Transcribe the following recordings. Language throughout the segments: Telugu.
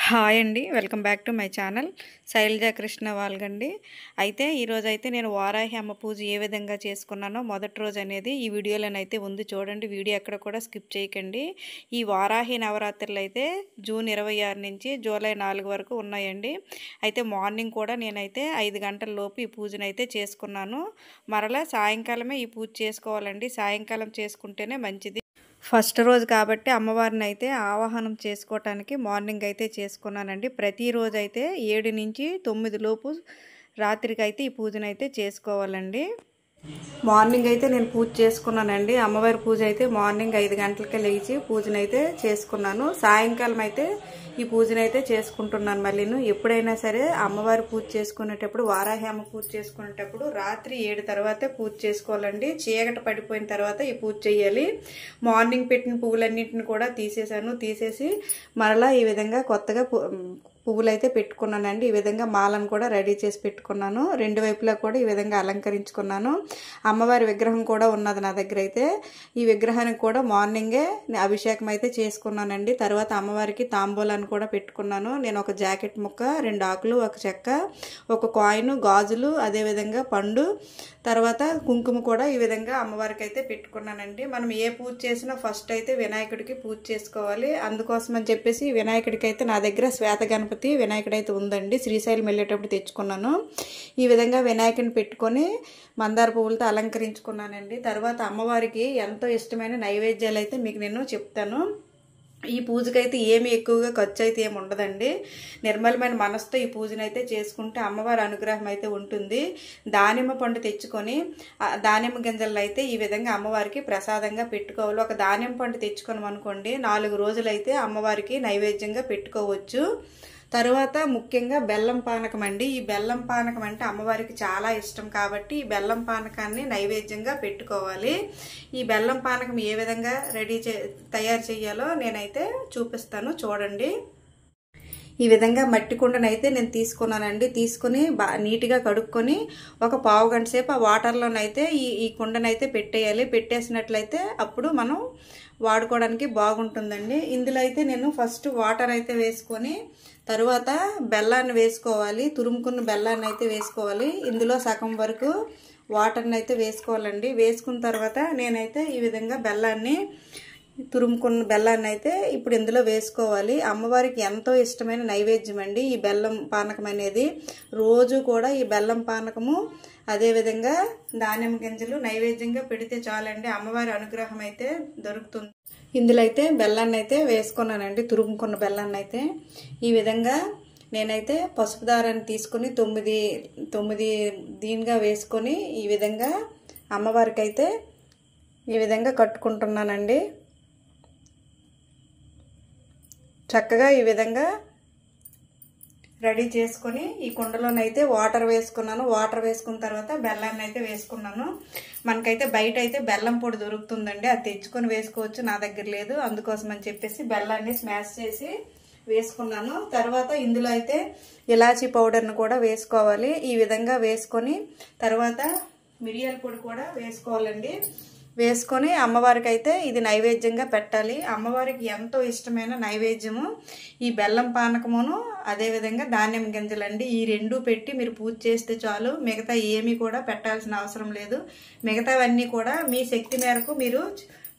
హాయ్ అండి, welcome back to my channel Shailaja Krishna వాల్గండి. అయితే ఈరోజైతే నేను వారాహి అమ్మ పూజ ఏ విధంగా చేసుకున్నానో మొదటి రోజు అనేది ఈ వీడియోలోనైతే ఉంది చూడండి. వీడియో ఎక్కడ కూడా స్కిప్ చేయకండి. ఈ వారాహి నవరాత్రులు అయితే జూన్ 26 నుంచి జూలై 4 వరకు ఉన్నాయండి. అయితే మార్నింగ్ కూడా నేనైతే 5 గంటల లోపు ఈ పూజనైతే చేసుకున్నాను. మరలా సాయంకాలమే ఈ పూజ చేసుకోవాలండి. సాయంకాలం చేసుకుంటేనే మంచిది. ఫస్ట్ రోజు కాబట్టి అమ్మవారిని అయితే ఆవాహనం చేసుకోవటానికి మార్నింగ్ అయితే చేసుకున్నానండి. ప్రతిరోజు అయితే 7 నుంచి 9 లోపు రాత్రికి అయితే ఈ పూజనైతే చేసుకోవాలండి. మార్నింగ్ అయితే నేను పూజ చేసుకున్నానండి. అమ్మవారి పూజ అయితే మార్నింగ్ 5 గంటలకే లేచి పూజనైతే చేసుకున్నాను. సాయంకాలం అయితే ఈ పూజనైతే చేసుకుంటున్నాను. మళ్ళీను ఎప్పుడైనా సరే అమ్మవారి పూజ చేసుకునేటప్పుడు, వారాహి అమ్మ పూజ చేసుకునేటప్పుడు రాత్రి 7 తర్వాతే పూజ చేసుకోవాలండి. చీకటి పడిపోయిన తర్వాత ఈ పూజ చేయాలి. మార్నింగ్ పెట్టిన పువ్వులన్నింటిని కూడా తీసేసి మరలా ఈ విధంగా కొత్తగా పువ్వులు అయితే పెట్టుకున్నానండి. ఈ విధంగా మాలను కూడా రెడీ చేసి పెట్టుకున్నాను. రెండు వైపులా కూడా ఈ విధంగా అలంకరించుకున్నాను. అమ్మవారి విగ్రహం కూడా ఉన్నది నా దగ్గర. అయితే ఈ విగ్రహానికి కూడా మార్నింగే అభిషేకం అయితే చేసుకున్నానండి. తర్వాత అమ్మవారికి తాంబూలాన్ని కూడా పెట్టుకున్నాను. నేను ఒక జాకెట్ ముక్క, 2 ఆకులు, ఒక చెక్క, ఒక కాయిన్, గాజులు, అదేవిధంగా పండు, తర్వాత కుంకుమ కూడా ఈ విధంగా అమ్మవారికి అయితే పెట్టుకున్నానండి. మనం ఏ పూజ చేసినా ఫస్ట్ అయితే వినాయకుడికి పూజ చేసుకోవాలి. అందుకోసం అని చెప్పేసి వినాయకుడికి అయితే నా దగ్గర శ్వేత గణపతి వినాయకుడు అయితే ఉందండి. శ్రీశైలం వెళ్ళేటప్పుడు తెచ్చుకున్నాను. ఈ విధంగా వినాయకుడిని పెట్టుకొని మందార పువ్వులతో అలంకరించుకున్నానండి. తర్వాత అమ్మవారికి ఎంతో ఇష్టమైన నైవేద్యాలు అయితే మీకు నేను చెప్తాను. ఈ పూజకైతే ఏమి ఎక్కువగా ఖర్చు అయితే ఏమి ఉండదండి. నిర్మలమైన మనసుతో ఈ పూజనైతే చేసుకుంటే అమ్మవారి అనుగ్రహం అయితే ఉంటుంది. దానిమ్మ పండు తెచ్చుకొని దానిమ్మ గింజలను అయితే ఈ విధంగా అమ్మవారికి ప్రసాదంగా పెట్టుకోవాలి. ఒక దానిమ్మ పండు తెచ్చుకున్నాం అనుకోండి, 4 రోజులైతే అమ్మవారికి నైవేద్యంగా పెట్టుకోవచ్చు. తరువాత ముఖ్యంగా బెల్లం పానకం అండి. ఈ బెల్లం పానకం అంటే అమ్మవారికి చాలా ఇష్టం కాబట్టి ఈ బెల్లం పానకాన్ని నైవేద్యంగా పెట్టుకోవాలి. ఈ బెల్లం పానకం ఏ విధంగా తయారు చేయాలో నేనైతే చూపిస్తాను చూడండి. ఈ విధంగా మట్టి కుండనైతే నేను తీసుకున్నానండి. తీసుకుని నీట్గా కడుక్కొని ఒక పావు గంట సేపు ఆ వాటర్లోనైతే ఈ కుండనైతే పెట్టేయాలి. పెట్టేసినట్లయితే అప్పుడు మనం వాడుకోవడానికి బాగుంటుందండి. ఇందులో అయితే నేను ఫస్ట్ వాటర్ అయితే వేసుకొని తరువాత బెల్లాన్ని వేసుకోవాలి. తురుముకున్న బెల్లాన్ని అయితే వేసుకోవాలి. ఇందులో సగం వరకు వాటర్ని అయితే వేసుకోవాలండి. వేసుకున్న తర్వాత నేనైతే ఈ విధంగా తురుముకున్న బెల్లాన్ని అయితే ఇప్పుడు ఇందులో వేసుకోవాలి. అమ్మవారికి ఎంతో ఇష్టమైన నైవేద్యం అండి ఈ బెల్లం పానకం అనేది. రోజు కూడా ఈ బెల్లం పానకము, అదేవిధంగా దానిమ్మ గింజలు నైవేద్యంగా పెడితే చాలండి, అమ్మవారి అనుగ్రహం అయితే దొరుకుతుంది. ఇందులో అయితే బెల్లాన్ని అయితే వేసుకున్నానండి, తురుముకున్న బెల్లాన్ని అయితే. ఈ విధంగా నేనైతే పసుపు దారాన్ని తీసుకుని 9 దీనిగా వేసుకొని ఈ విధంగా అమ్మవారికి అయితే ఈ విధంగా కట్టుకుంటున్నానండి. చక్కగా ఈ విధంగా రెడీ చేసుకొని ఈ కుండలోనైతే వాటర్ వేసుకున్నాను. వాటర్ వేసుకున్న తర్వాత బెల్లాన్ని అయితే వేసుకున్నాను. మనకైతే బయట అయితే బెల్లం పొడి దొరుకుతుందండి, అది తెచ్చుకొని వేసుకోవచ్చు. నా దగ్గర లేదు, అందుకోసం అని చెప్పేసి బెల్లాన్ని స్మాష్ చేసి వేసుకున్నాను. తర్వాత ఇందులో అయితే ఇలాచీ పౌడర్ను కూడా వేసుకోవాలి. ఈ విధంగా వేసుకొని తర్వాత మిరియాల పొడి కూడా వేసుకోవాలండి. వేసుకొని అమ్మవారికి అయితే ఇది నైవేద్యంగా పెట్టాలి. అమ్మవారికి ఎంతో ఇష్టమైన నైవేద్యము ఈ బెల్లం పానకమును, అదేవిధంగా దానిమ్మ గింజలండి. ఈ 2 పెట్టి మీరు పూజ చేస్తే చాలు. మిగతా ఏమీ కూడా పెట్టాల్సిన అవసరం లేదు. మిగతావన్నీ కూడా మీ శక్తి మేరకు మీరు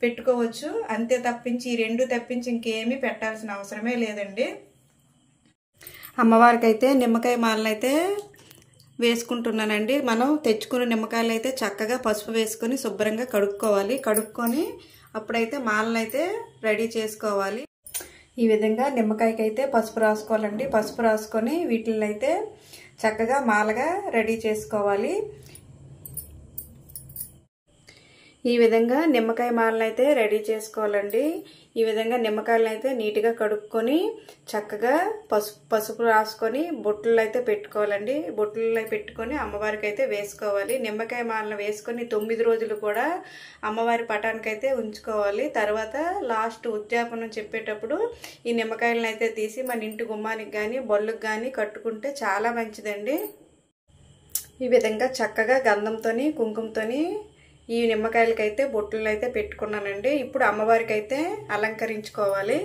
పెట్టుకోవచ్చు. అంతే తప్పించి ఈ 2 తప్పించి ఇంకేమీ పెట్టాల్సిన అవసరమే లేదండి. అమ్మవారికి అయితే నిమ్మకాయ మాలనైతే వేసుకుంటున్నానండి. మనం తెచ్చుకున్న నిమ్మకాయలు అయితే చక్కగా పసుపు వేసుకొని శుభ్రంగా కడుక్కోవాలి. కడుక్కొని అప్పుడైతే మాలనైతే రెడీ చేసుకోవాలి. ఈ విధంగా నిమ్మకాయకి అయితే పసుపు రాసుకోవాలండి. పసుపు రాసుకొని వీటిని అయితే చక్కగా మాలగా రెడీ చేసుకోవాలి. ఈ విధంగా నిమ్మకాయ మాలను అయితే రెడీ చేసుకోవాలండి. ఈ విధంగా నిమ్మకాయలను అయితే నీట్గా కడుక్కొని చక్కగా పసుపు రాసుకొని బొట్టులు అయితే పెట్టుకోవాలండి. బొట్టుల్లో పెట్టుకొని అమ్మవారికి అయితే వేసుకోవాలి. నిమ్మకాయ మాలను వేసుకొని 9 రోజులు కూడా అమ్మవారి పటానికి అయితే ఉంచుకోవాలి. తర్వాత లాస్ట్ ఉద్యాపనం చెప్పేటప్పుడు ఈ నిమ్మకాయలను అయితే తీసి మన ఇంటి గుమ్మానికి కానీ బొల్లుకి కానీ కట్టుకుంటే చాలా మంచిదండి. ఈ విధంగా చక్కగా గంధంతోని కుంకుమతోని ఈ నిమ్మకాయలకైతే బొట్టులు అయితే పెట్టుకున్నానండి. ఇప్పుడు అమ్మవారికి అయితే అలంకరించుకోవాలి.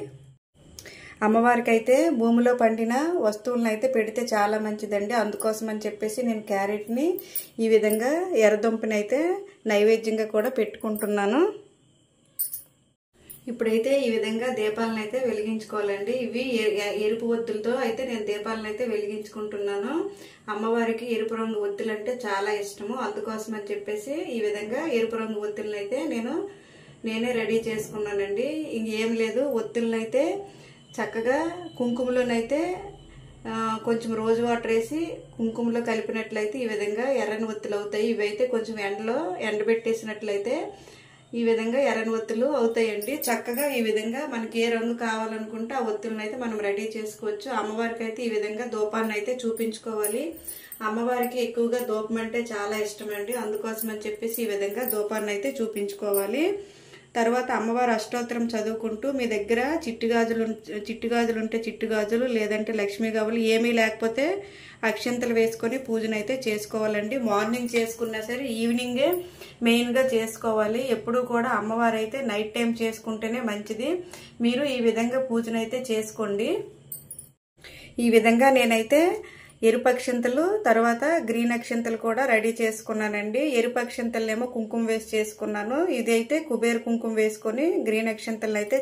అమ్మవారికి అయితే భూమిలో పండిన వస్తువులను అయితే పెడితే చాలా మంచిదండి. అందుకోసం అని చెప్పేసి నేను క్యారెట్ని ఈ విధంగా ఎర్రదుంపని అయితే నైవేద్యంగా కూడా పెట్టుకుంటున్నాను. ఇప్పుడైతే ఈ విధంగా దీపాలను అయితే వెలిగించుకోవాలండి. ఇవి ఎరుపు ఒత్తులతో అయితే నేను దీపాలను అయితే వెలిగించుకుంటున్నాను. అమ్మవారికి ఎరుపు రంగు ఒత్తులు అంటే చాలా ఇష్టము. అందుకోసం అని చెప్పేసి ఈ విధంగా ఎరుపు రంగు ఒత్తులను అయితే నేనే రెడీ చేసుకున్నానండి. ఇంకేం లేదు, ఒత్తులను అయితే చక్కగా కుంకుమలోనైతే కొంచెం రోజు వాటర్ వేసి కుంకుమలో కలిపినట్లయితే ఈ విధంగా ఎర్రని ఒత్తులు అవుతాయి. ఇవైతే కొంచెం ఎండలో ఎండబెట్టేసినట్లయితే ఈ విధంగా ఎర్రని ఒత్తులు అవుతాయండి. చక్కగా ఈ విధంగా మనకి ఏ రంగు కావాలనుకుంటే ఆ ఒత్తులను అయితే మనం రెడీ చేసుకోవచ్చు. అమ్మవారికి అయితే ఈ విధంగా ధూపాన్ని అయితే చూపించుకోవాలి. అమ్మవారికి ఎక్కువగా ధూపం అంటే చాలా ఇష్టం అండి. అందుకోసం అని చెప్పేసి ఈ విధంగా ధూపాన్ని అయితే చూపించుకోవాలి. తర్వాత అమ్మవారు అష్టోత్తరం చదువుకుంటూ మీ దగ్గర చిట్టు గాజులు ఉంటే చిట్టు గాజులు, లేదంటే లక్ష్మీ గవ్వలు ఏమీ లేకపోతే అక్షంతలు వేసుకొని పూజను అయితే చేసుకోవాలండి. మార్నింగ్ చేసుకున్నా సరే ఈవినింగే మెయిన్గా చేసుకోవాలి. ఎప్పుడు కూడా అమ్మవారు అయితే నైట్ టైం చేసుకుంటేనే మంచిది. మీరు ఈ విధంగా పూజను అయితే చేసుకోండి. ఈ విధంగా నేనైతే ఎరుపు అక్షంతలు తర్వాత గ్రీన్ అక్షంతలు కూడా రెడీ చేసుకున్నానండి. ఎరుపు అక్షంతలనేమో కుంకుమ వేసి చేసుకున్నాను. ఇదైతే కుబేర కుంకుమ వేసుకొని గ్రీన్ అక్షంతలను అయితే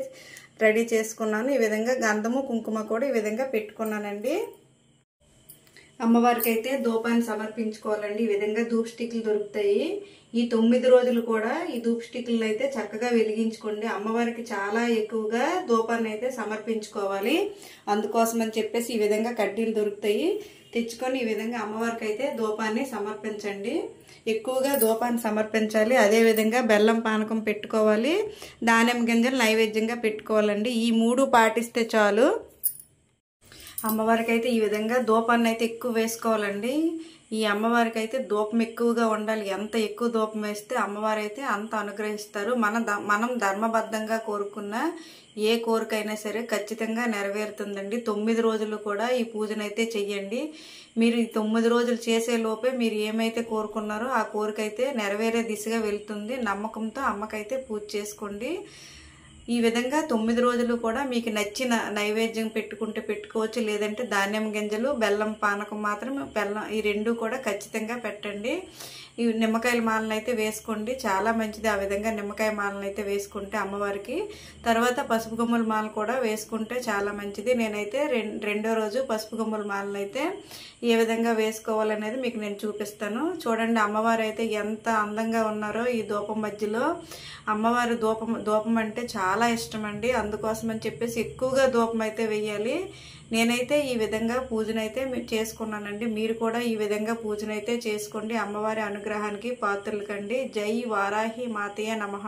రెడీ చేసుకున్నాను. ఈ విధంగా గంధము కుంకుమ కూడా ఈ విధంగా పెట్టుకున్నానండి. అమ్మవారికి అయితే ధూపాన్ని సమర్పించుకోవాలండి. ఈ విధంగా ధూప్ స్టిక్లు దొరుకుతాయి. ఈ 9 రోజులు కూడా ఈ ధూప్ స్టిక్లను అయితే చక్కగా వెలిగించుకోండి. అమ్మవారికి చాలా ఎక్కువగా ధూపాన్ని అయితే సమర్పించుకోవాలి. అందుకోసం అని చెప్పేసి ఈ విధంగా కడ్డీలు దొరుకుతాయి, తెచ్చుకొని ఈ విధంగా అమ్మవారికి అయితే ధూపాన్ని సమర్పించండి. ఎక్కువగా ధూపాన్ని సమర్పించాలి. అదే విధంగా బెల్లం పానకం పెట్టుకోవాలి, దానిమ్మ గింజలు నైవేద్యంగా పెట్టుకోవాలండి. ఈ 3 పాటిస్తే చాలు. అమ్మవారికి అయితే ఈ విధంగా ధూపాన్ని అయితే ఎక్కువ వేసుకోవాలండి. ఈ అమ్మవారికి అయితే ధూపం ఎక్కువగా ఉండాలి. ఎంత ఎక్కువ ధూపం వేస్తే అమ్మవారు అయితే అంత అనుగ్రహిస్తారు. మనం ధర్మబద్ధంగా కోరుకున్న ఏ కోరికైనా సరే ఖచ్చితంగా నెరవేరుతుందండి. 9 రోజులు కూడా ఈ పూజనైతే చెయ్యండి. మీరు ఈ 9 రోజులు చేసే లోపే మీరు ఏమైతే కోరుకున్నారో ఆ కోరిక అయితే నెరవేరే దిశగా వెళ్తుంది. నమ్మకంతో అమ్మకైతే పూజ చేసుకోండి. ఈ విధంగా 9 రోజులు కూడా మీకు నచ్చిన నైవేద్యం పెట్టుకుంటే పెట్టుకోవచ్చు, లేదంటే ధాన్యం గింజలు బెల్లం పానకం మాత్రం ఈ 2 కూడా ఖచ్చితంగా పెట్టండి. ఈ నిమ్మకాయల మాలను అయితే వేసుకోండి, చాలా మంచిది. ఆ విధంగా నిమ్మకాయ మాలను అయితే వేసుకుంటే అమ్మవారికి. తర్వాత పసుపు కొమ్ముల మాల కూడా వేసుకుంటే చాలా మంచిది. నేనైతే రెండో రోజు పసుపు కొమ్ముల మాలను అయితే ఏ విధంగా వేసుకోవాలనేది మీకు నేను చూపిస్తాను. చూడండి అమ్మవారు అయితే ఎంత అందంగా ఉన్నారో ఈ ధూపం మధ్యలో. అమ్మవారు ధూపం అంటే చాలా ఇష్టం అండి. అందుకోసం అని చెప్పేసి ఎక్కువగా ధూపం అయితే వేయాలి. నేనైతే ఈ విధంగా పూజనైతే చేసుకున్నానండి. మీరు కూడా ఈ విధంగా పూజనైతే చేసుకోండి. అమ్మవారి అనుగ్రహానికి పాత్రలు కండి. జై వారాహి మాతయ్య నమః.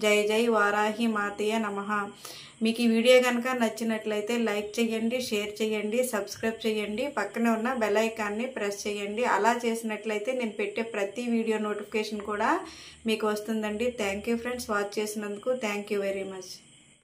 జై జై వారాహి మాతయ్య నమః. మీకు ఈ వీడియో కనుక నచ్చినట్లయితే లైక్ చేయండి, షేర్ చేయండి, సబ్స్క్రైబ్ చేయండి, పక్కనే ఉన్న బెల్ ఐకాన్ని ప్రెస్ చేయండి. అలా చేసినట్లయితే నేను పెట్టే ప్రతి వీడియో నోటిఫికేషన్ కూడా మీకు వస్తుందండి. థ్యాంక్ యూ ఫ్రెండ్స్, వాచ్ చేసినందుకు థ్యాంక్ యూ వెరీ మచ్.